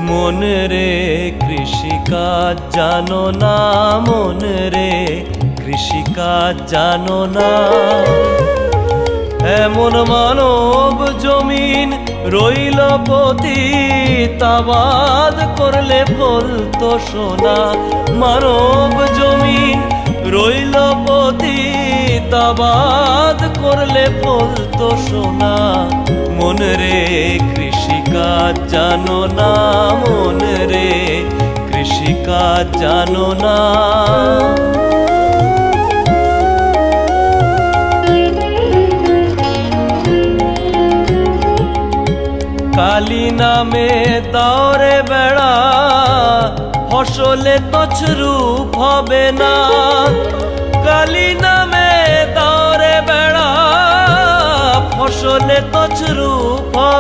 মন রে কৃষিকাজ জানো না, মন রে কৃষিকাজ জানো না। এমন মানব জমিন রইল পতিত, আবাদ করলে ফলতো সোনা। মানব জমিন রইল পতিত, আবাদ করলে ফলতো সোনা। মন রে কৃষিকাজ জানো না, মন রে কৃষিকাজ জানো না। কালী নামে দাওরে বেড়া, ফসলে তছরূপ হবে না। কালী নামে দাওরে বেড়া, ফসলে তছরূপ হবে